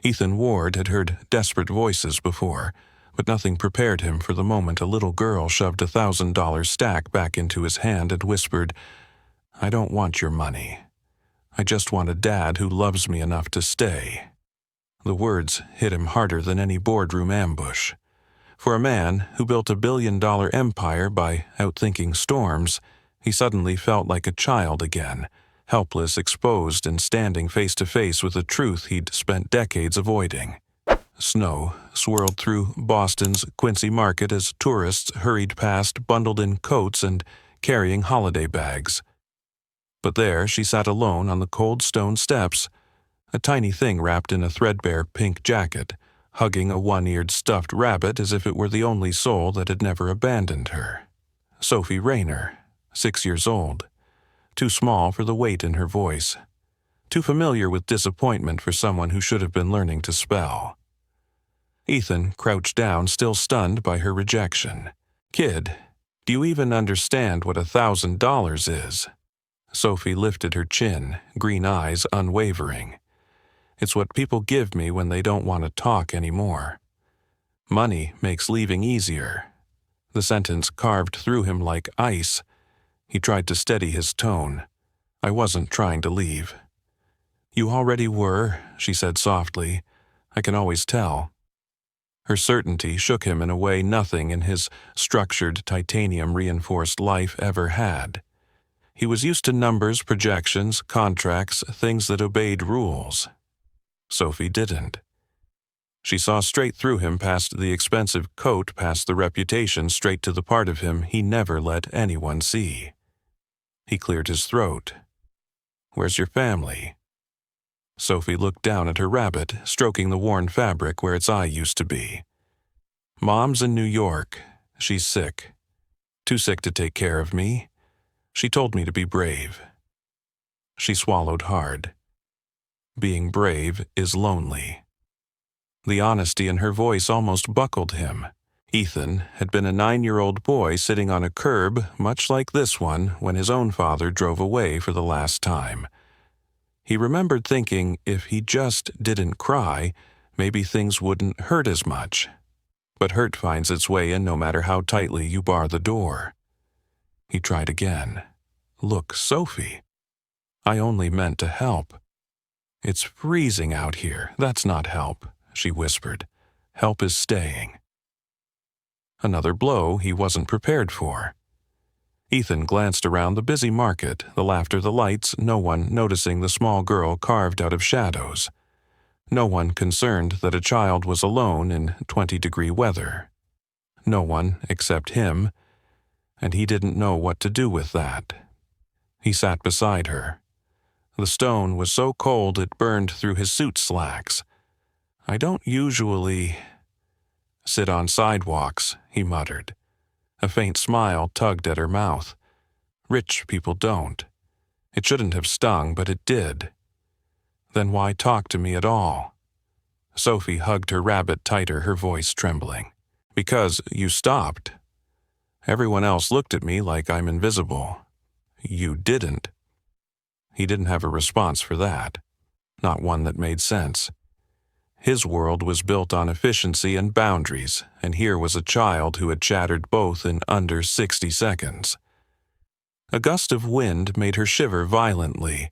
Ethan Ward had heard desperate voices before, but nothing prepared him for the moment a little girl shoved $1,000 stack back into his hand and whispered, "I don't want your money. I just want a dad who loves me enough to stay." The words hit him harder than any boardroom ambush. For a man who built $1 billion empire by outthinking storms, he suddenly felt like a child again, helpless, exposed, and standing face to face with a truth he'd spent decades avoiding. Snow swirled through Boston's Quincy Market as tourists hurried past, bundled in coats and carrying holiday bags. But there she sat alone on the cold stone steps, a tiny thing wrapped in a threadbare pink jacket, hugging a one-eared stuffed rabbit as if it were the only soul that had never abandoned her. Sophie Rayner, 6 years old, too small for the weight in her voice, too familiar with disappointment for someone who should have been learning to spell. Ethan crouched down, still stunned by her rejection. "Kid, do you even understand what $1,000 is?" Sophie lifted her chin, green eyes unwavering. "It's what people give me when they don't want to talk anymore. Money makes leaving easier." The sentence carved through him like ice. He tried to steady his tone. "I wasn't trying to leave." "You already were," she said softly. "I can always tell." Her certainty shook him in a way nothing in his structured, titanium-reinforced life ever had. He was used to numbers, projections, contracts, things that obeyed rules. Sophie didn't. She saw straight through him, past the expensive coat, past the reputation, straight to the part of him he never let anyone see. He cleared his throat. "Where's your family?" Sophie looked down at her rabbit, stroking the worn fabric where its eye used to be. "Mom's in New York. She's sick. Too sick to take care of me. She told me to be brave." She swallowed hard. Being brave is lonely. The honesty in her voice almost buckled him. Ethan had been a 9-year-old boy sitting on a curb, much like this one, when his own father drove away for the last time. He remembered thinking if he just didn't cry, maybe things wouldn't hurt as much. But hurt finds its way in no matter how tightly you bar the door. He tried again. "Look, Sophie, I only meant to help." "It's freezing out here. That's not help," she whispered. "Help is staying." Another blow he wasn't prepared for. Ethan glanced around the busy market, the laughter, the lights, no one noticing the small girl carved out of shadows. No one concerned that a child was alone in 20-degree weather. No one except him, and he didn't know what to do with that. He sat beside her. The stone was so cold it burned through his suit slacks. "I don't usually sit on sidewalks," he muttered. A faint smile tugged at her mouth. "Rich people don't." It shouldn't have stung, but it did. "Then why talk to me at all?" Sophie hugged her rabbit tighter, her voice trembling. "Because you stopped. Everyone else looked at me like I'm invisible. You didn't." He didn't have a response for that. Not one that made sense. His world was built on efficiency and boundaries, and here was a child who had shattered both in under 60 seconds. A gust of wind made her shiver violently.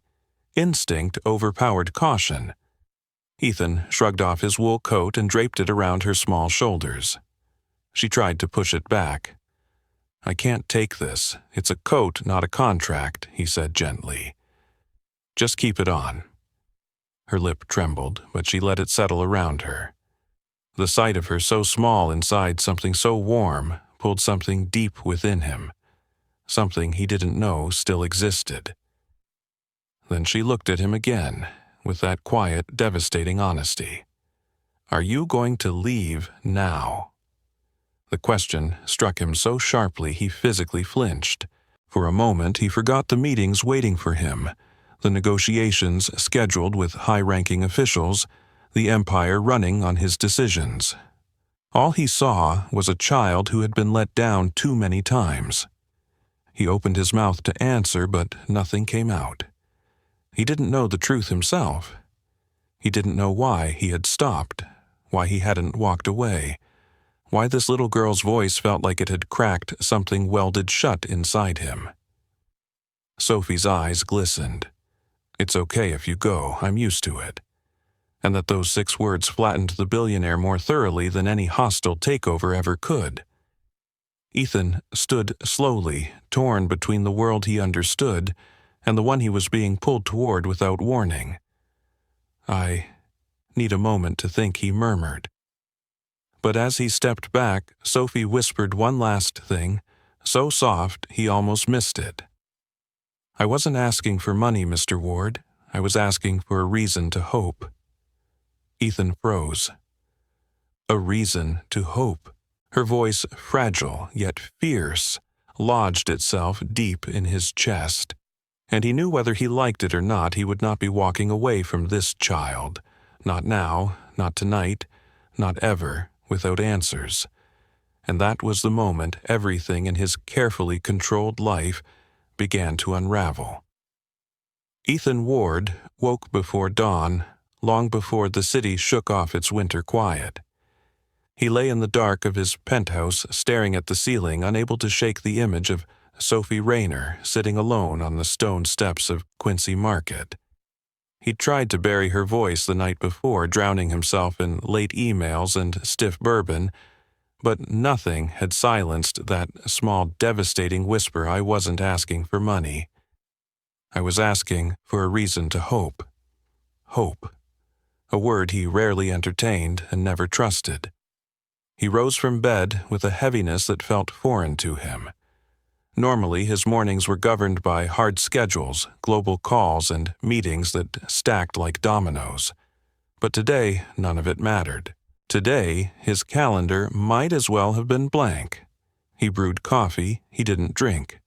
Instinct overpowered caution. Ethan shrugged off his wool coat and draped it around her small shoulders. She tried to push it back. "I can't take this. It's a coat, not a contract," he said gently. "Just keep it on." Her lip trembled, but she let it settle around her. The sight of her so small inside something so warm pulled something deep within him, something he didn't know still existed. Then she looked at him again, with that quiet, devastating honesty. "Are you going to leave now?" The question struck him so sharply he physically flinched. For a moment he forgot the meetings waiting for him, the negotiations scheduled with high-ranking officials, the empire running on his decisions. All he saw was a child who had been let down too many times. He opened his mouth to answer, but nothing came out. He didn't know the truth himself. He didn't know why he had stopped, why he hadn't walked away, why this little girl's voice felt like it had cracked something welded shut inside him. Sophie's eyes glistened. "It's okay if you go, I'm used to it." And that those 6 words flattened the billionaire more thoroughly than any hostile takeover ever could. Ethan stood slowly, torn between the world he understood and the one he was being pulled toward without warning. "I need a moment to think," he murmured. But as he stepped back, Sophie whispered one last thing, so soft he almost missed it. "I wasn't asking for money, Mr. Ward. I was asking for a reason to hope." Ethan froze. A reason to hope. Her voice, fragile yet fierce, lodged itself deep in his chest. And he knew whether he liked it or not, he would not be walking away from this child. Not now, not tonight, not ever, without answers. And that was the moment everything in his carefully controlled life began to unravel. Ethan Ward woke before dawn, long before the city shook off its winter quiet. He lay in the dark of his penthouse, staring at the ceiling, unable to shake the image of Sophie Rayner sitting alone on the stone steps of Quincy Market. He'd tried to bury her voice the night before, drowning himself in late emails and stiff bourbon, but nothing had silenced that small, devastating whisper. "I wasn't asking for money. I was asking for a reason to hope." Hope. A word he rarely entertained and never trusted. He rose from bed with a heaviness that felt foreign to him. Normally, his mornings were governed by hard schedules, global calls, and meetings that stacked like dominoes. But today, none of it mattered. Today, his calendar might as well have been blank. He brewed coffee he didn't drink,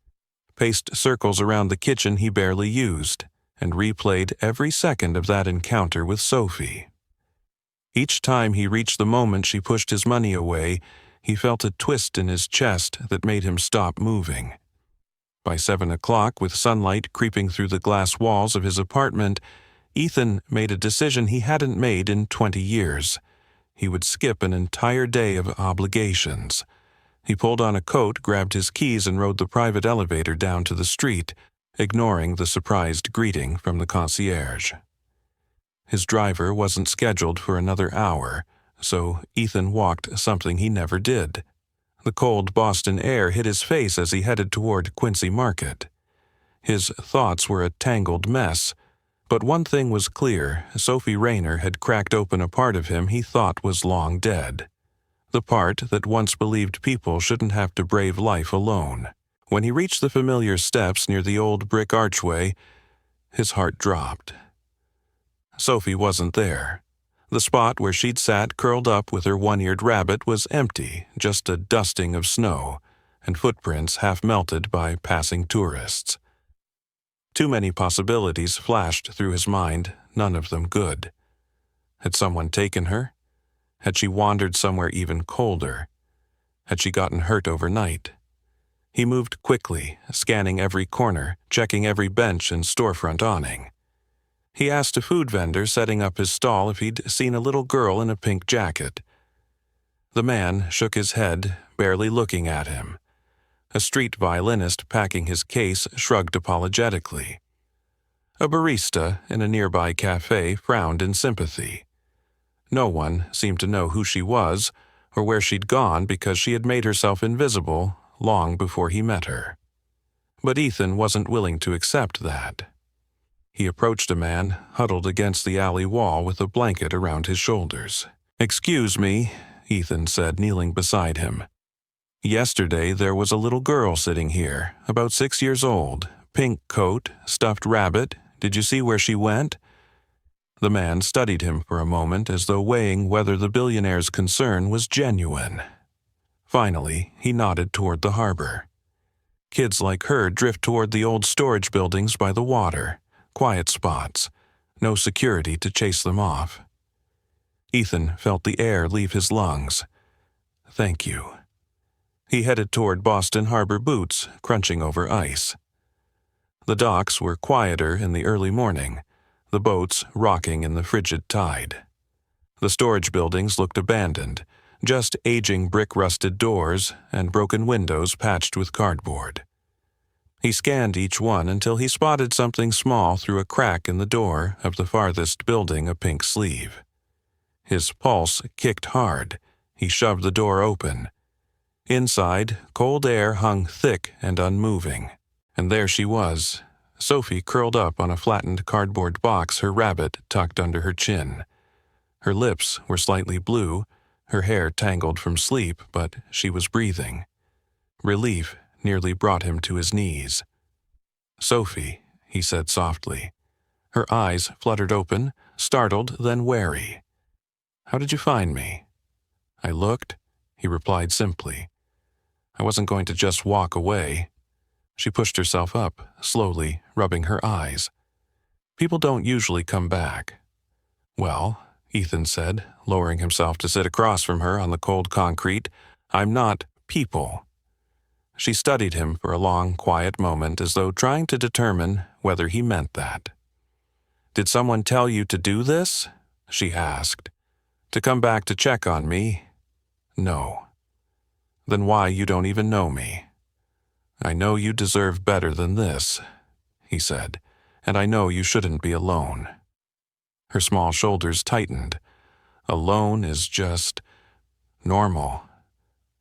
paced circles around the kitchen he barely used, and replayed every second of that encounter with Sophie. Each time he reached the moment she pushed his money away, he felt a twist in his chest that made him stop moving. By 7 o'clock, with sunlight creeping through the glass walls of his apartment, Ethan made a decision he hadn't made in 20 years. He would skip an entire day of obligations. He pulled on a coat, grabbed his keys, and rode the private elevator down to the street, ignoring the surprised greeting from the concierge. His driver wasn't scheduled for another hour, so Ethan walked something he never did. The cold Boston air hit his face as he headed toward Quincy Market. His thoughts were a tangled mess, but one thing was clear: Sophie Rayner had cracked open a part of him he thought was long dead. The part that once believed people shouldn't have to brave life alone. When he reached the familiar steps near the old brick archway, his heart dropped. Sophie wasn't there. The spot where she'd sat curled up with her one-eared rabbit was empty, just a dusting of snow, and footprints half melted by passing tourists. Too many possibilities flashed through his mind, none of them good. Had someone taken her? Had she wandered somewhere even colder? Had she gotten hurt overnight? He moved quickly, scanning every corner, checking every bench and storefront awning. He asked a food vendor setting up his stall if he'd seen a little girl in a pink jacket. The man shook his head, barely looking at him. A street violinist packing his case shrugged apologetically. A barista in a nearby cafe frowned in sympathy. No one seemed to know who she was or where she'd gone because she had made herself invisible long before he met her. But Ethan wasn't willing to accept that. He approached a man huddled against the alley wall with a blanket around his shoulders. "Excuse me," Ethan said, kneeling beside him. "Yesterday there was a little girl sitting here, about 6 years old, pink coat, stuffed rabbit. Did you see where she went?" The man studied him for a moment as though weighing whether the billionaire's concern was genuine. Finally, he nodded toward the harbor. Kids like her drift toward the old storage buildings by the water. Quiet spots, no security to chase them off. Ethan felt the air leave his lungs. "Thank you." He headed toward Boston Harbor boots, crunching over ice. The docks were quieter in the early morning, the boats rocking in the frigid tide. The storage buildings looked abandoned, just aging brick-rusted doors and broken windows patched with cardboard. He scanned each one until he spotted something small through a crack in the door of the farthest building a pink sleeve. His pulse kicked hard. He shoved the door open. Inside, cold air hung thick and unmoving. And there she was, Sophie curled up on a flattened cardboard box, her rabbit tucked under her chin. Her lips were slightly blue, her hair tangled from sleep, but she was breathing. Relief nearly brought him to his knees. "Sophie," he said softly. Her eyes fluttered open, startled, then wary. "How did you find me?" "I looked," he replied simply. "I wasn't going to just walk away." She pushed herself up, slowly, rubbing her eyes. "People don't usually come back." "Well," Ethan said, lowering himself to sit across from her on the cold concrete, "I'm not people." She studied him for a long, quiet moment, as though trying to determine whether he meant that. "Did someone tell you to do this?" she asked. "To come back to check on me?" "No." "Then why you don't even know me?" "I know you deserve better than this," he said, "and I know you shouldn't be alone." Her small shoulders tightened. "Alone is just normal.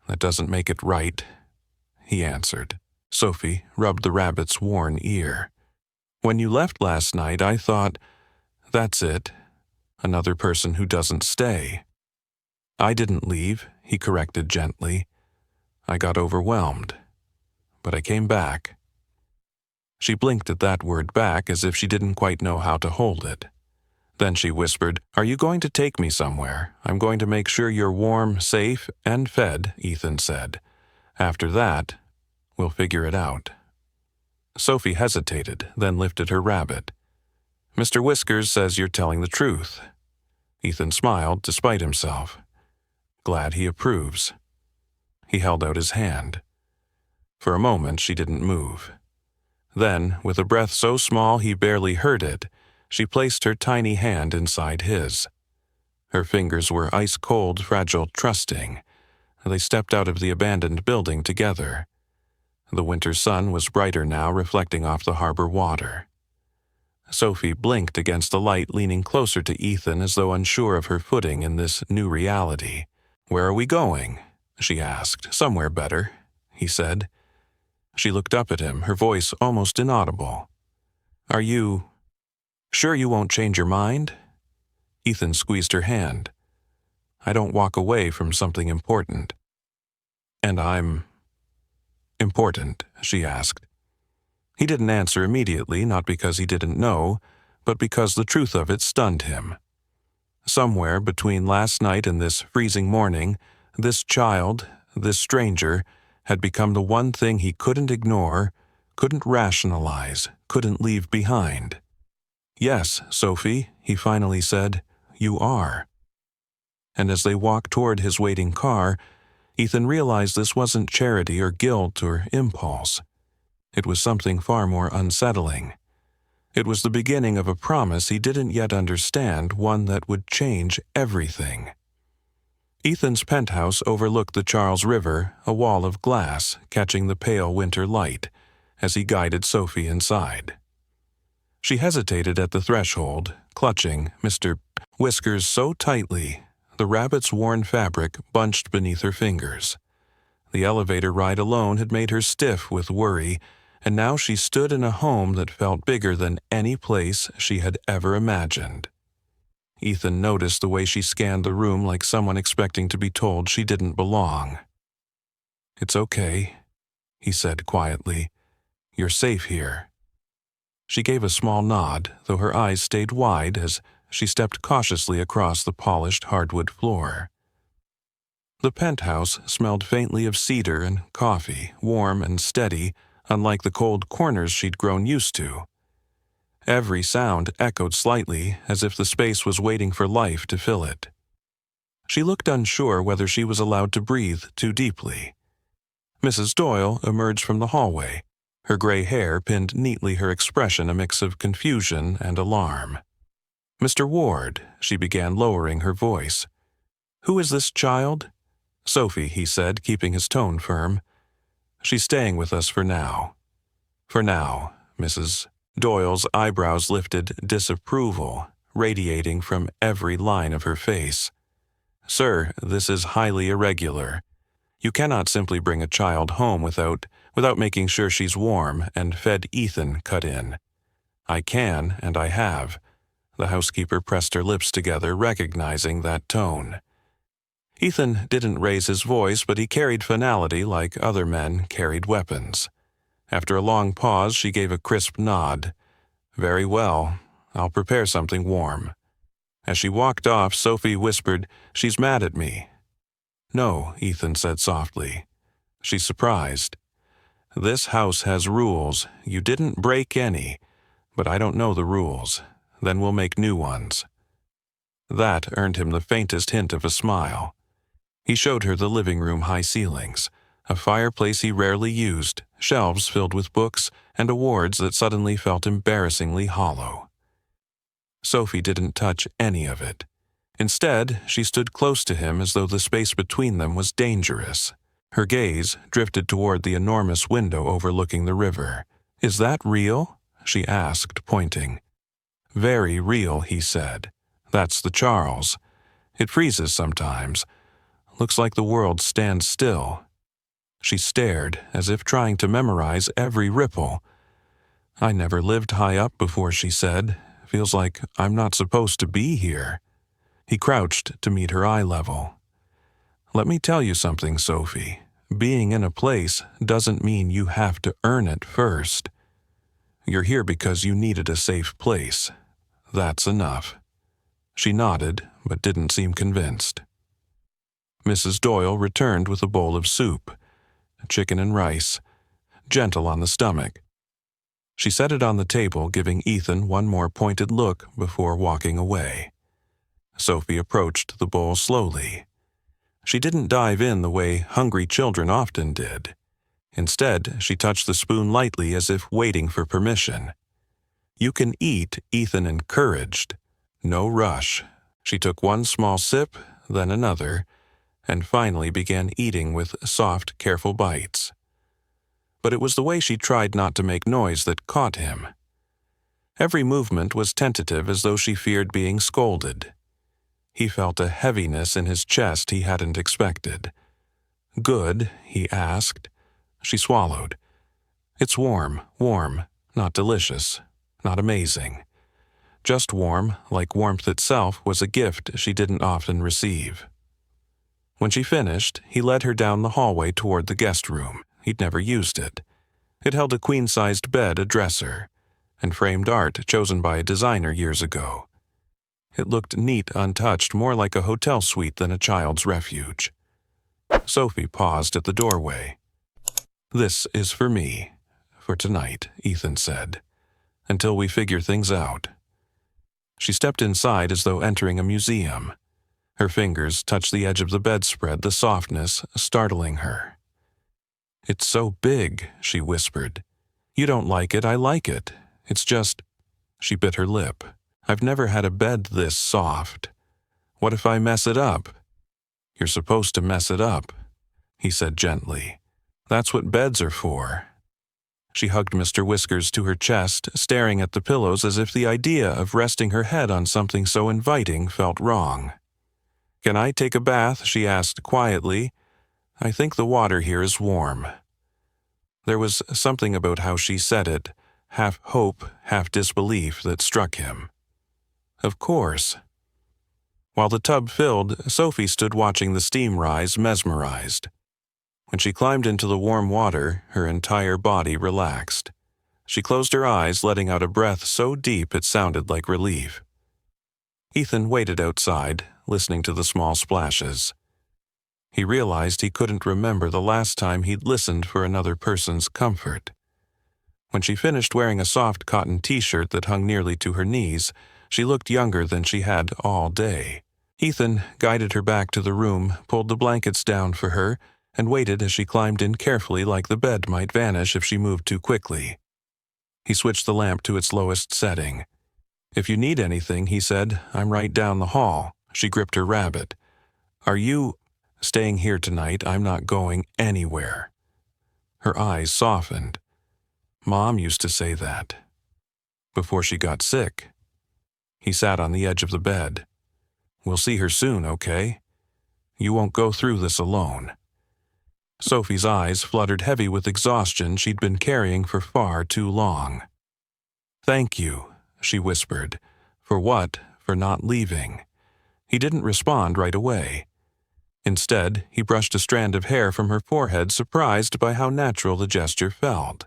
That doesn't make it right," he answered. Sophie rubbed the rabbit's worn ear. "When you left last night, I thought, that's it, another person who doesn't stay." "I didn't leave," he corrected gently. "I got overwhelmed. But I came back." She blinked at that word back as if she didn't quite know how to hold it. Then she whispered, "Are you going to take me somewhere? I'm going to make sure you're warm, safe, and fed," Ethan said. "After that, we'll figure it out." Sophie hesitated, then lifted her rabbit. "Mr. Whiskers says you're telling the truth." Ethan smiled despite himself. "Glad he approves." He held out his hand. For a moment she didn't move. Then, with a breath so small he barely heard it, she placed her tiny hand inside his. Her fingers were ice-cold, fragile, trusting. They stepped out of the abandoned building together. The winter sun was brighter now, reflecting off the harbor water. Sophie blinked against the light, leaning closer to Ethan as though unsure of her footing in this new reality. "Where are we going?" she asked. "Somewhere better," he said. She looked up at him, her voice almost inaudible. "Are you sure you won't change your mind?" Ethan squeezed her hand. "I don't walk away from something important." "And I'm important?" she asked. He didn't answer immediately, not because he didn't know, but because the truth of it stunned him. Somewhere between last night and this freezing morning, this child, this stranger, had become the one thing he couldn't ignore, couldn't rationalize, couldn't leave behind. "Yes, Sophie," he finally said, "you are." And as they walked toward his waiting car, Ethan realized this wasn't charity or guilt or impulse. It was something far more unsettling. It was the beginning of a promise he didn't yet understand, one that would change everything. Ethan's penthouse overlooked the Charles River, a wall of glass catching the pale winter light, as he guided Sophie inside. She hesitated at the threshold, clutching Mr. Whiskers so tightly, the rabbit's worn fabric bunched beneath her fingers. The elevator ride alone had made her stiff with worry, and now she stood in a home that felt bigger than any place she had ever imagined. Ethan noticed the way she scanned the room like someone expecting to be told she didn't belong. "It's okay," he said quietly. "You're safe here." She gave a small nod, though her eyes stayed wide as she stepped cautiously across the polished hardwood floor. The penthouse smelled faintly of cedar and coffee, warm and steady, unlike the cold corners she'd grown used to. Every sound echoed slightly, as if the space was waiting for life to fill it. She looked unsure whether she was allowed to breathe too deeply. Mrs. Doyle emerged from the hallway, her gray hair pinned neatly, her expression a mix of confusion and alarm. Mr. Ward, she began, lowering her voice. Who is this child? Sophie, he said, keeping his tone firm. She's staying with us for now. For now, Mrs. Doyle's eyebrows lifted disapproval, radiating from every line of her face. Sir, this is highly irregular. You cannot simply bring a child home without making sure she's warm and fed. Ethan cut in. I can, and I have. The housekeeper pressed her lips together, recognizing that tone. Ethan didn't raise his voice, but he carried finality like other men carried weapons. After a long pause, she gave a crisp nod. Very well, I'll prepare something warm. As she walked off, Sophie whispered, She's mad at me. No, Ethan said softly. She's surprised. This house has rules. You didn't break any, but I don't know the rules. Then we'll make new ones. That earned him the faintest hint of a smile. He showed her the living room high ceilings, a fireplace he rarely used, shelves filled with books, and awards that suddenly felt embarrassingly hollow. Sophie didn't touch any of it. Instead, she stood close to him as though the space between them was dangerous. Her gaze drifted toward the enormous window overlooking the river. Is that real? She asked, pointing. Very real, he said. That's the Charles. It freezes sometimes. Looks like the world stands still. She stared, as if trying to memorize every ripple. I never lived high up before, she said. Feels like I'm not supposed to be here. He crouched to meet her eye level. Let me tell you something, Sophie. Being in a place doesn't mean you have to earn it first. You're here because you needed a safe place. That's enough. She nodded, but didn't seem convinced. Mrs. Doyle returned with a bowl of soup, chicken and rice, gentle on the stomach. She set it on the table, giving Ethan one more pointed look before walking away. Sophie approached the bowl slowly. She didn't dive in the way hungry children often did. Instead, she touched the spoon lightly as if waiting for permission. You can eat, Ethan encouraged. No rush. She took one small sip, then another, and finally began eating with soft, careful bites. But it was the way she tried not to make noise that caught him. Every movement was tentative, as though she feared being scolded. He felt a heaviness in his chest he hadn't expected. Good, he asked. She swallowed. It's warm, not delicious, not amazing. Just warm, like warmth itself was a gift she didn't often receive. When she finished, he led her down the hallway toward the guest room. He'd never used it. It held a queen-sized bed, a dresser, and framed art chosen by a designer years ago. It looked neat, untouched, more like a hotel suite than a child's refuge. Sophie paused at the doorway. This is for me, for tonight, Ethan said, until we figure things out. She stepped inside as though entering a museum. Her fingers touched the edge of the bedspread, the softness startling her. It's so big, she whispered. You don't like it, I like it. It's just... She bit her lip. I've never had a bed this soft. What if I mess it up? You're supposed to mess it up, he said gently. That's what beds are for. She hugged Mr. Whiskers to her chest, staring at the pillows as if the idea of resting her head on something so inviting felt wrong. Can I take a bath? She asked quietly. I think the water here is warm. There was something about how she said it, half hope, half disbelief, that struck him. Of course. While the tub filled, Sophie stood watching the steam rise, mesmerized. When she climbed into the warm water, her entire body relaxed. She closed her eyes, letting out a breath so deep it sounded like relief. Ethan waited outside, listening to the small splashes. He realized he couldn't remember the last time he'd listened for another person's comfort. When she finished wearing a soft cotton t-shirt that hung nearly to her knees, she looked younger than she had all day. Ethan guided her back to the room, pulled the blankets down for her, and waited as she climbed in carefully, like the bed might vanish if she moved too quickly. He switched the lamp to its lowest setting. "If you need anything," he said, "I'm right down the hall." She gripped her rabbit. "Are you staying here tonight? I'm not going anywhere." Her eyes softened. "Mom used to say that. Before she got sick." He sat on the edge of the bed. "We'll see her soon, okay? You won't go through this alone." Sophie's eyes fluttered heavy with exhaustion she'd been carrying for far too long. "Thank you," she whispered. "For what? For not leaving." He didn't respond right away. Instead, he brushed a strand of hair from her forehead, surprised by how natural the gesture felt.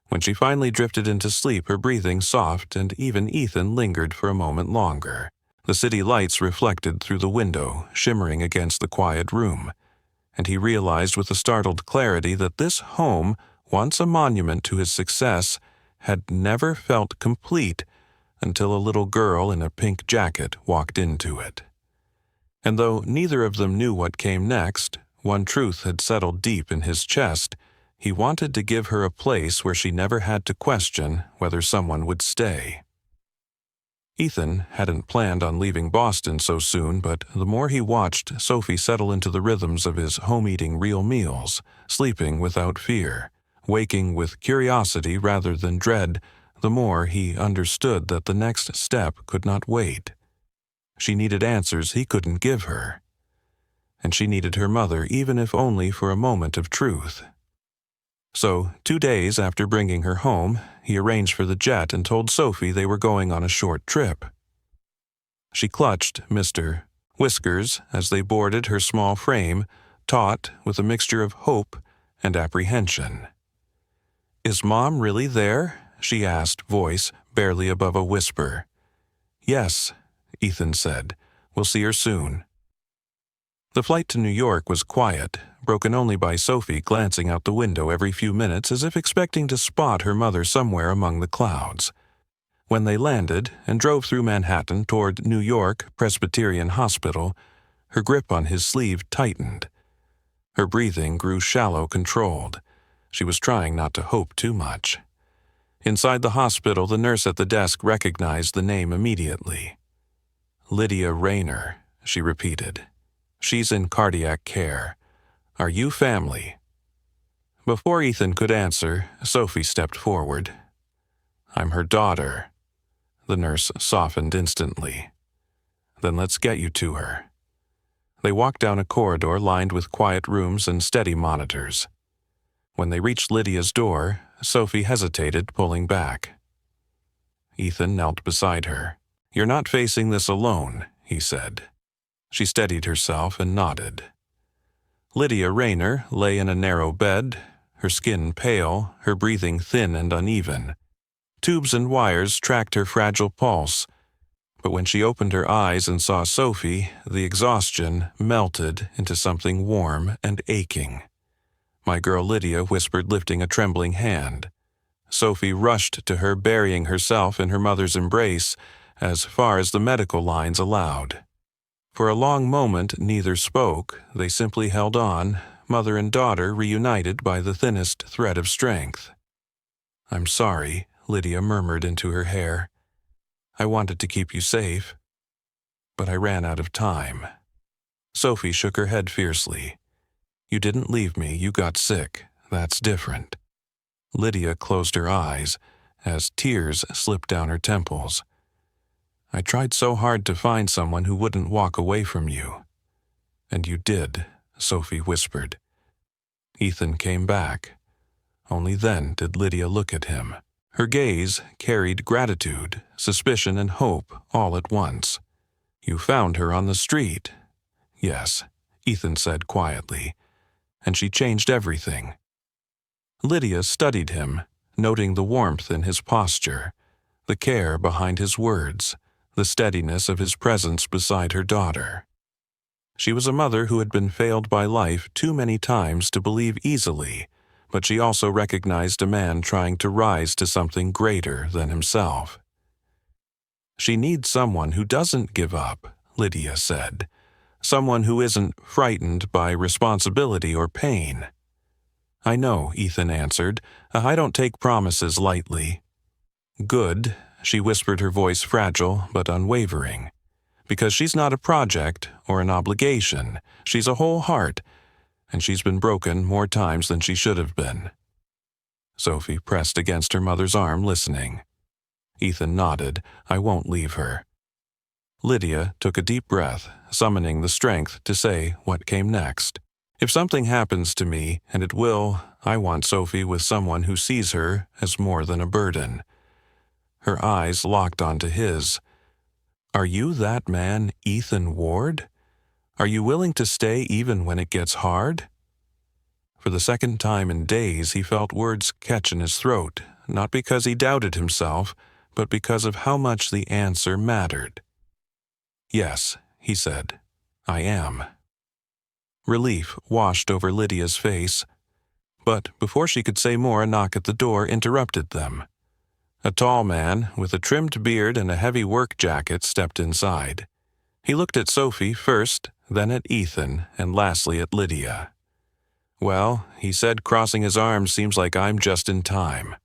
When she finally drifted into sleep, her breathing soft, and even Ethan lingered for a moment longer. The city lights reflected through the window, shimmering against the quiet room, and he realized with a startled clarity that this home, once a monument to his success, had never felt complete until a little girl in a pink jacket walked into it. And though neither of them knew what came next, one truth had settled deep in his chest. He wanted to give her a place where she never had to question whether someone would stay. Ethan hadn't planned on leaving Boston so soon, but the more he watched Sophie settle into the rhythms of his home-eating real meals, sleeping without fear, waking with curiosity rather than dread, the more he understood that the next step could not wait. She needed answers he couldn't give her. And she needed her mother, even if only for a moment of truth. So, 2 days after bringing her home, he arranged for the jet and told Sophie they were going on a short trip. She clutched Mr. Whiskers as they boarded her small frame, taut with a mixture of hope and apprehension. "Is Mom really there?" she asked, voice barely above a whisper. "Yes," Ethan said. "We'll see her soon." The flight to New York was quiet, broken only by Sophie glancing out the window every few minutes as if expecting to spot her mother somewhere among the clouds. When they landed and drove through Manhattan toward New York Presbyterian Hospital, her grip on his sleeve tightened. Her breathing grew shallow, controlled. She was trying not to hope too much. Inside the hospital, the nurse at the desk recognized the name immediately. "Lydia Rayner," she repeated. "She's in cardiac care. Are you family?" Before Ethan could answer, Sophie stepped forward. "I'm her daughter." The nurse softened instantly. "Then let's get you to her." They walked down a corridor lined with quiet rooms and steady monitors. When they reached Lydia's door, Sophie hesitated, pulling back. Ethan knelt beside her. "You're not facing this alone," he said. She steadied herself and nodded. Lydia Rayner lay in a narrow bed, her skin pale, her breathing thin and uneven. Tubes and wires tracked her fragile pulse, but when she opened her eyes and saw Sophie, the exhaustion melted into something warm and aching. "My girl Lydia," whispered, lifting a trembling hand. Sophie rushed to her, burying herself in her mother's embrace as far as the medical lines allowed. For a long moment, neither spoke. They simply held on, mother and daughter reunited by the thinnest thread of strength. "I'm sorry," Lydia murmured into her hair. "I wanted to keep you safe, but I ran out of time." Sophie shook her head fiercely. "You didn't leave me, you got sick. That's different." Lydia closed her eyes as tears slipped down her temples. "I tried so hard to find someone who wouldn't walk away from you." "And you did," Sophie whispered. Ethan came back. Only then did Lydia look at him. Her gaze carried gratitude, suspicion, and hope all at once. "You found her on the street." "Yes," Ethan said quietly. "And she changed everything." Lydia studied him, noting the warmth in his posture, the care behind his words, the steadiness of his presence beside her daughter. She was a mother who had been failed by life too many times to believe easily, but she also recognized a man trying to rise to something greater than himself. "She needs someone who doesn't give up," Lydia said. "Someone who isn't frightened by responsibility or pain." "I know," Ethan answered. "I don't take promises lightly." "Good," she whispered, her voice fragile but unwavering. "Because she's not a project or an obligation. She's a whole heart, and she's been broken more times than she should have been." Sophie pressed against her mother's arm, listening. Ethan nodded. "I won't leave her." Lydia took a deep breath, summoning the strength to say what came next. "If something happens to me, and it will, I want Sophie with someone who sees her as more than a burden." Her eyes locked onto his. "Are you that man, Ethan Ward? Are you willing to stay even when it gets hard?" For the second time in days, he felt words catch in his throat, not because he doubted himself, but because of how much the answer mattered. "Yes," he said, "I am." Relief washed over Lydia's face, but before she could say more, a knock at the door interrupted them. A tall man, with a trimmed beard and a heavy work jacket, stepped inside. He looked at Sophie first, then at Ethan, and lastly at Lydia. "Well," he said, crossing his arms, "seems like I'm just in time."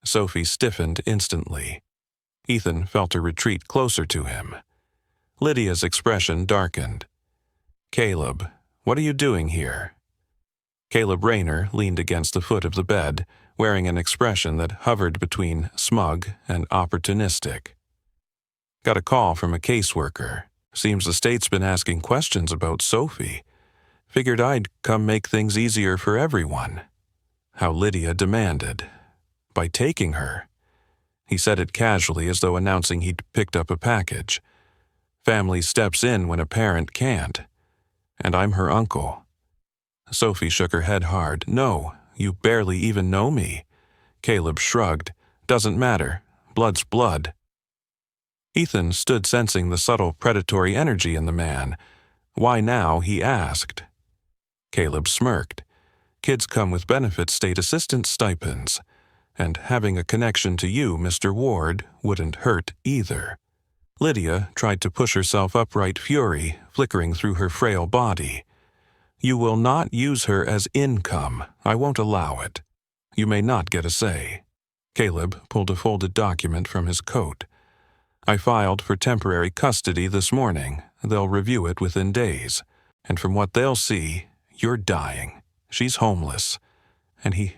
Sophie stiffened instantly. Ethan felt her retreat closer to him. Lydia's expression darkened. "Caleb, what are you doing here?" Caleb Rayner leaned against the foot of the bed, wearing an expression that hovered between smug and opportunistic. "Got a call from a caseworker. Seems the state's been asking questions about Sophie. Figured I'd come make things easier for everyone." How Lydia demanded. "By taking her." He said it casually, as though announcing he'd picked up a package. "Family steps in when a parent can't. And I'm her uncle." Sophie shook her head hard. "No, you barely even know me." Caleb shrugged. "Doesn't matter. Blood's blood." Ethan stood, sensing the subtle predatory energy in the man. "Why now?" he asked. Caleb smirked. "Kids come with benefit state assistance stipends. And having a connection to you, Mr. Ward, wouldn't hurt either." Lydia tried to push herself upright, fury flickering through her frail body. "You will not use her as income. I won't allow it. You may not get a say." Caleb pulled a folded document from his coat. "I filed for temporary custody this morning. They'll review it within days. And from what they'll see, you're dying. She's homeless." And he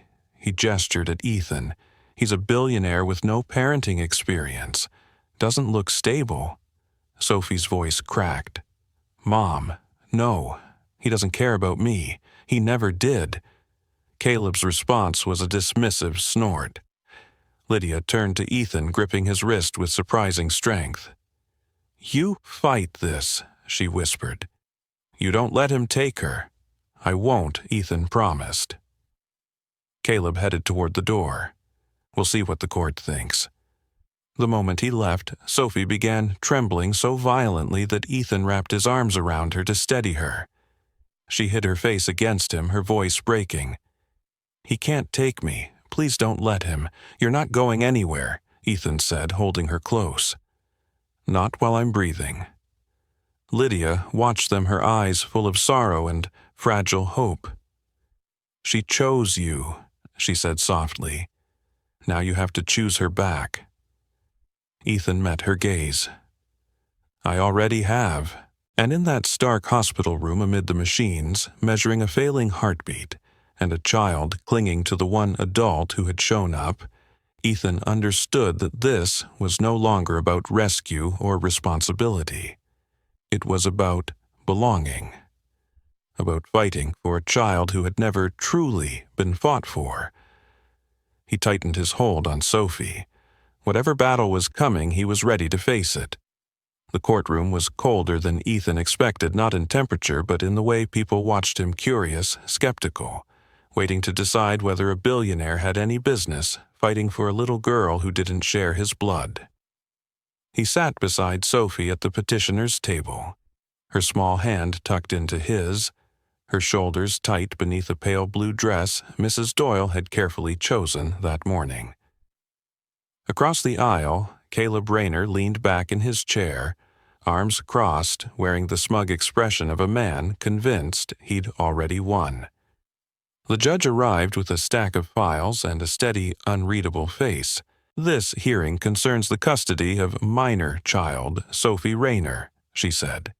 gestured at Ethan. "He's a billionaire with no parenting experience. Doesn't look stable." Sophie's voice cracked. "Mom, no. He doesn't care about me. He never did." Caleb's response was a dismissive snort. Lydia turned to Ethan, gripping his wrist with surprising strength. "You fight this," she whispered. "You don't let him take her." "I won't," Ethan promised. Caleb headed toward the door. "We'll see what the court thinks." The moment he left, Sophie began trembling so violently that Ethan wrapped his arms around her to steady her. She hid her face against him, her voice breaking. "He can't take me. Please don't let him. You're not going anywhere," Ethan said, holding her close. "Not while I'm breathing." Lydia watched them, her eyes full of sorrow and fragile hope. "She chose you," she said softly. "Now you have to choose her back." Ethan met her gaze. "I already have." And in that stark hospital room amid the machines, measuring a failing heartbeat, and a child clinging to the one adult who had shown up, Ethan understood that this was no longer about rescue or responsibility. It was about belonging. About fighting for a child who had never truly been fought for. He tightened his hold on Sophie. Whatever battle was coming, he was ready to face it. The courtroom was colder than Ethan expected, not in temperature, but in the way people watched him, curious, skeptical, waiting to decide whether a billionaire had any business fighting for a little girl who didn't share his blood. He sat beside Sophie at the petitioner's table, her small hand tucked into his, her shoulders tight beneath a pale blue dress Mrs. Doyle had carefully chosen that morning. Across the aisle, Caleb Rayner leaned back in his chair, arms crossed, wearing the smug expression of a man convinced he'd already won. The judge arrived with a stack of files and a steady, unreadable face, "This hearing concerns the custody of minor child, Sophie Rayner," she said.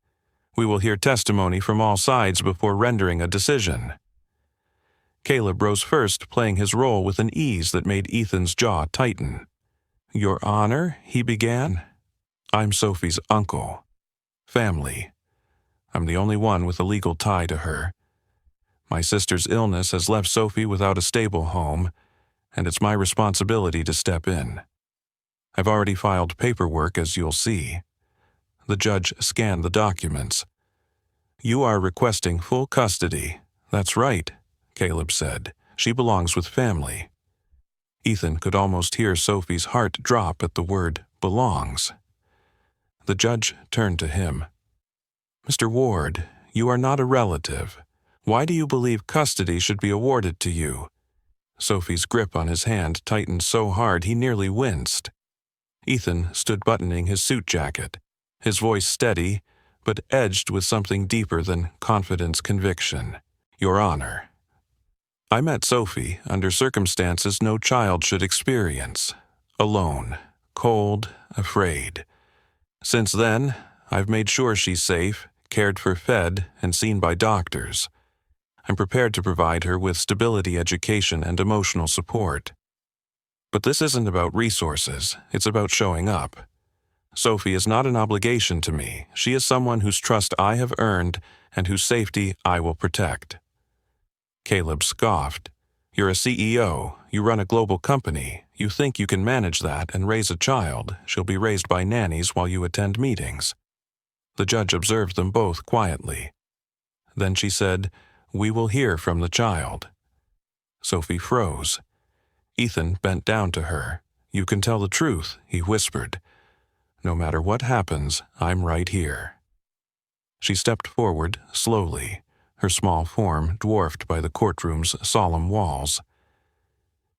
"We will hear testimony from all sides before rendering a decision." Caleb rose first, playing his role with an ease that made Ethan's jaw tighten. "Your Honor," he began. "I'm Sophie's uncle. Family. I'm the only one with a legal tie to her. My sister's illness has left Sophie without a stable home, and it's my responsibility to step in. I've already filed paperwork, as you'll see." The judge scanned the documents. "You are requesting full custody." "That's right," Caleb said. "She belongs with family." Ethan could almost hear Sophie's heart drop at the word belongs. The judge turned to him. "Mr. Ward, you are not a relative. Why do you believe custody should be awarded to you?" Sophie's grip on his hand tightened so hard he nearly winced. Ethan stood buttoning his suit jacket, his voice steady, but edged with something deeper than confidence conviction. "Your Honor, I met Sophie under circumstances no child should experience. Alone, cold, afraid. Since then, I've made sure she's safe, cared for, fed, and seen by doctors. I'm prepared to provide her with stability, education, and emotional support. But this isn't about resources, it's about showing up. Sophie is not an obligation to me. She is someone whose trust I have earned and whose safety I will protect." Caleb scoffed. "You're a CEO. You run a global company. You think you can manage that and raise a child. She'll be raised by nannies while you attend meetings." The judge observed them both quietly. Then she said, "We will hear from the child." Sophie froze. Ethan bent down to her. "You can tell the truth," he whispered. "No matter what happens, I'm right here." She stepped forward, slowly, her small form dwarfed by the courtroom's solemn walls.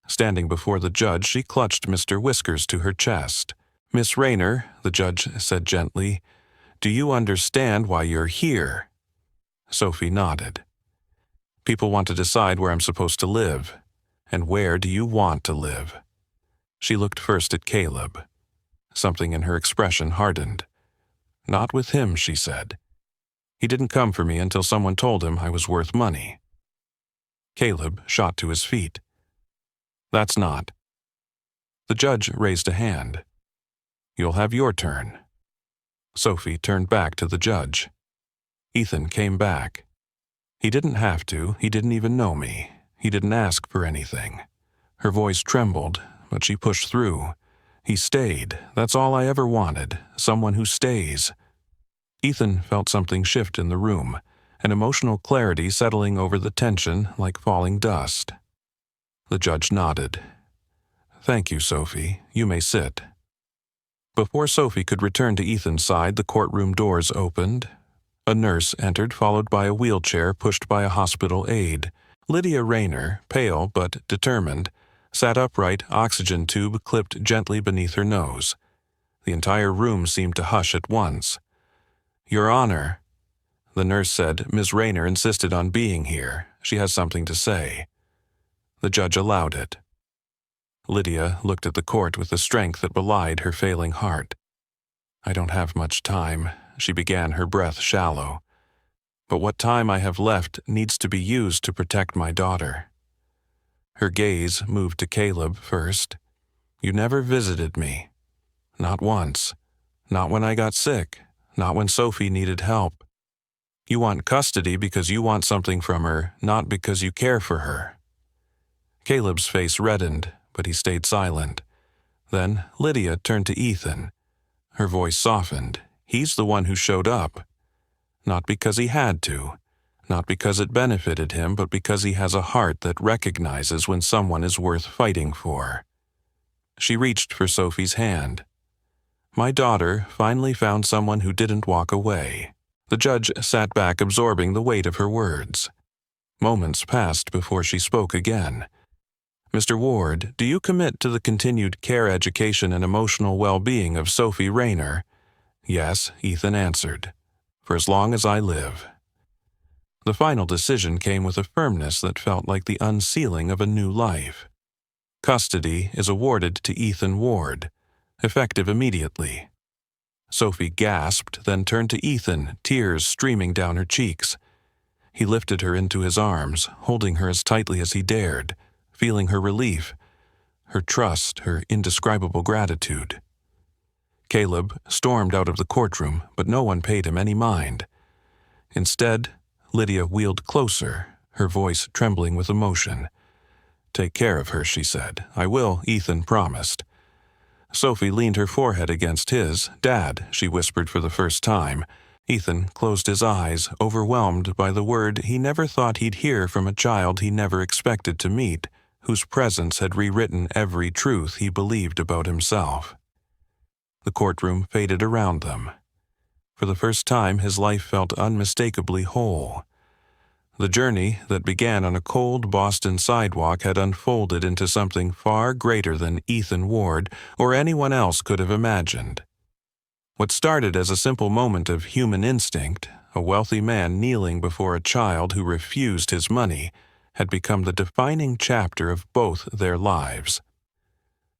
Standing before the judge, she clutched Mr. Whiskers to her chest. "Miss Rayner," the judge said gently, "do you understand why you're here?" Sophie nodded. "People want to decide where I'm supposed to live. And where do you want to live?" She looked first at Caleb. Something in her expression hardened. "Not with him," she said. "He didn't come for me until someone told him I was worth money." Caleb shot to his feet. "That's not." The judge raised a hand. "You'll have your turn." Sophie turned back to the judge. Ethan came back. "He didn't have to. He didn't even know me. He didn't ask for anything." Her voice trembled, but she pushed through. "He stayed. That's all I ever wanted. Someone who stays." Ethan felt something shift in the room, an emotional clarity settling over the tension like falling dust. The judge nodded. "Thank you, Sophie. You may sit." Before Sophie could return to Ethan's side, the courtroom doors opened. A nurse entered, followed by a wheelchair pushed by a hospital aide. Lydia Rayner, pale but determined, sat upright, oxygen tube clipped gently beneath her nose. The entire room seemed to hush at once. "Your Honor," the nurse said, "Ms. Rayner insisted on being here. She has something to say." The judge allowed it. Lydia looked at the court with the strength that belied her failing heart. "I don't have much time," she began, her breath shallow. "But what time I have left needs to be used to protect my daughter." Her gaze moved to Caleb first. "You never visited me. Not once. Not when I got sick. Not when Sophie needed help. You want custody because you want something from her, not because you care for her." Caleb's face reddened, but he stayed silent. Then Lydia turned to Ethan. Her voice softened. "He's the one who showed up. Not because he had to, not because it benefited him, but because he has a heart that recognizes when someone is worth fighting for." She reached for Sophie's hand. "My daughter finally found someone who didn't walk away." The judge sat back, absorbing the weight of her words. Moments passed before she spoke again. "Mr. Ward, do you commit to the continued care, education, and emotional well-being of Sophie Rayner?" "Yes," Ethan answered. "For as long as I live." The final decision came with a firmness that felt like the unsealing of a new life. Custody is awarded to Ethan Ward, effective immediately. Sophie gasped, then turned to Ethan, tears streaming down her cheeks. He lifted her into his arms, holding her as tightly as he dared, feeling her relief, her trust, her indescribable gratitude. Caleb stormed out of the courtroom, but no one paid him any mind. Instead, Lydia wheeled closer, her voice trembling with emotion. "Take care of her," she said. "I will," Ethan promised. Sophie leaned her forehead against his. "Dad," she whispered for the first time. Ethan closed his eyes, overwhelmed by the word he never thought he'd hear from a child he never expected to meet, whose presence had rewritten every truth he believed about himself. The courtroom faded around them. For the first time, his life felt unmistakably whole. The journey that began on a cold Boston sidewalk had unfolded into something far greater than Ethan Ward or anyone else could have imagined. What started as a simple moment of human instinct, a wealthy man kneeling before a child who refused his money, had become the defining chapter of both their lives.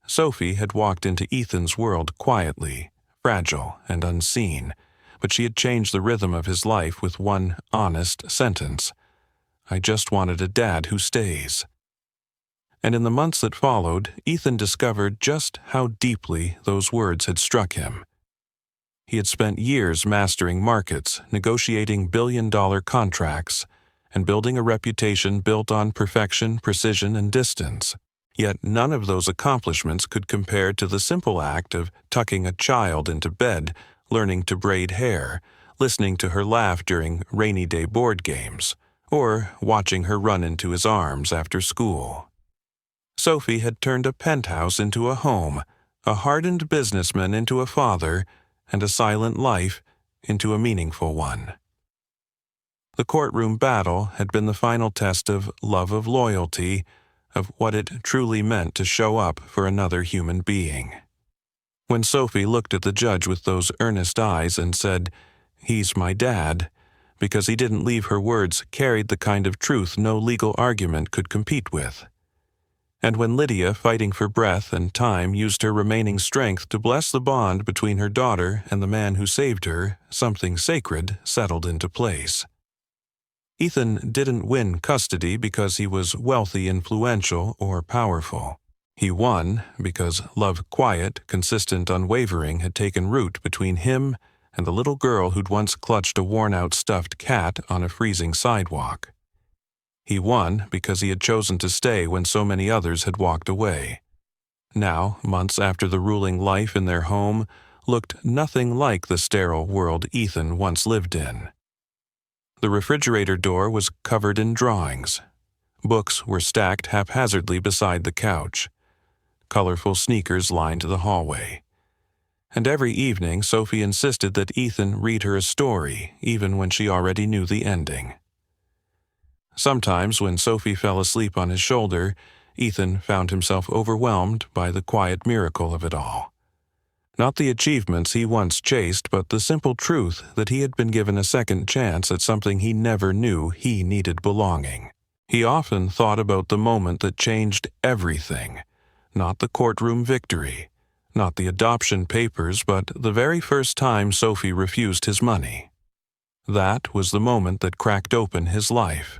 Sophie had walked into Ethan's world quietly, fragile and unseen, but she had changed the rhythm of his life with one honest sentence: "I just wanted a dad who stays." And in the months that followed, Ethan discovered just how deeply those words had struck him. He had spent years mastering markets, negotiating billion-dollar contracts, and building a reputation built on perfection, precision, and distance. Yet none of those accomplishments could compare to the simple act of tucking a child into bed, learning to braid hair, listening to her laugh during rainy day board games, or watching her run into his arms after school. Sophie had turned a penthouse into a home, a hardened businessman into a father, and a silent life into a meaningful one. The courtroom battle had been the final test of love, of loyalty, of what it truly meant to show up for another human being. When Sophie looked at the judge with those earnest eyes and said, "He's my dad," because he didn't leave her words carried the kind of truth no legal argument could compete with. And when Lydia, fighting for breath and time, used her remaining strength to bless the bond between her daughter and the man who saved her, something sacred settled into place. Ethan didn't win custody because he was wealthy, influential, or powerful. He won because love, quiet, consistent, unwavering, had taken root between him and the little girl who'd once clutched a worn-out stuffed cat on a freezing sidewalk. He won because he had chosen to stay when so many others had walked away. Now, months after the ruling life in their home looked nothing like the sterile world Ethan once lived in. The refrigerator door was covered in drawings. Books were stacked haphazardly beside the couch. Colorful sneakers lined the hallway. And every evening, Sophie insisted that Ethan read her a story, even when she already knew the ending. Sometimes, when Sophie fell asleep on his shoulder, Ethan found himself overwhelmed by the quiet miracle of it all. Not the achievements he once chased, but the simple truth that he had been given a second chance at something he never knew he needed: belonging. He often thought about the moment that changed everything, not the courtroom victory, not the adoption papers, but the very first time Sophie refused his money. That was the moment that cracked open his life.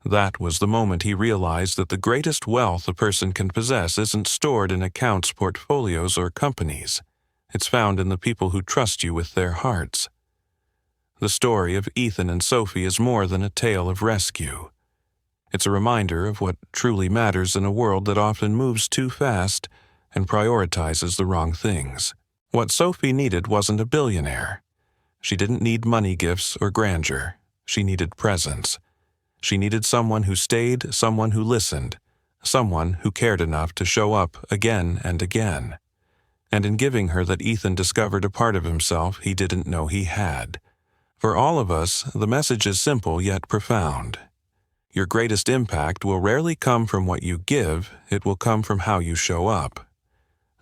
That was the moment he realized that the greatest wealth a person can possess isn't stored in accounts, portfolios, or companies. It's found in the people who trust you with their hearts. The story of Ethan and Sophie is more than a tale of rescue. It's a reminder of what truly matters in a world that often moves too fast and prioritizes the wrong things. What Sophie needed wasn't a billionaire. She didn't need money, gifts, or grandeur. She needed presence. She needed someone who stayed, someone who listened, someone who cared enough to show up again and again. And in giving her that, Ethan discovered a part of himself he didn't know he had. For all of us, the message is simple yet profound. Your greatest impact will rarely come from what you give, it will come from how you show up.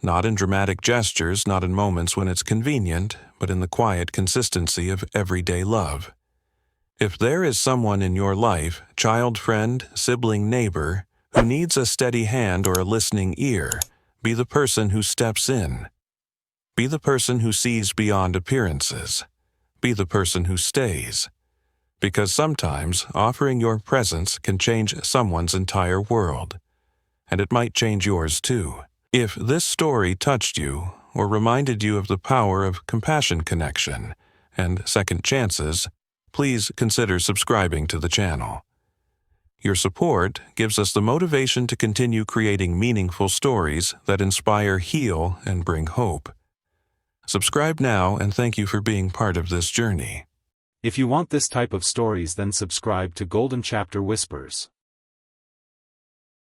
Not in dramatic gestures, not in moments when it's convenient, but in the quiet consistency of everyday love. If there is someone in your life, child, friend, sibling, neighbor, who needs a steady hand or a listening ear, be the person who steps in. Be the person who sees beyond appearances. Be the person who stays. Because sometimes offering your presence can change someone's entire world. And it might change yours too. If this story touched you or reminded you of the power of compassion connection and second chances, please consider subscribing to the channel. Your support gives us the motivation to continue creating meaningful stories that inspire, heal, and bring hope. Subscribe now, and thank you for being part of this journey. If you want this type of stories, then subscribe to Golden Chapter Whispers.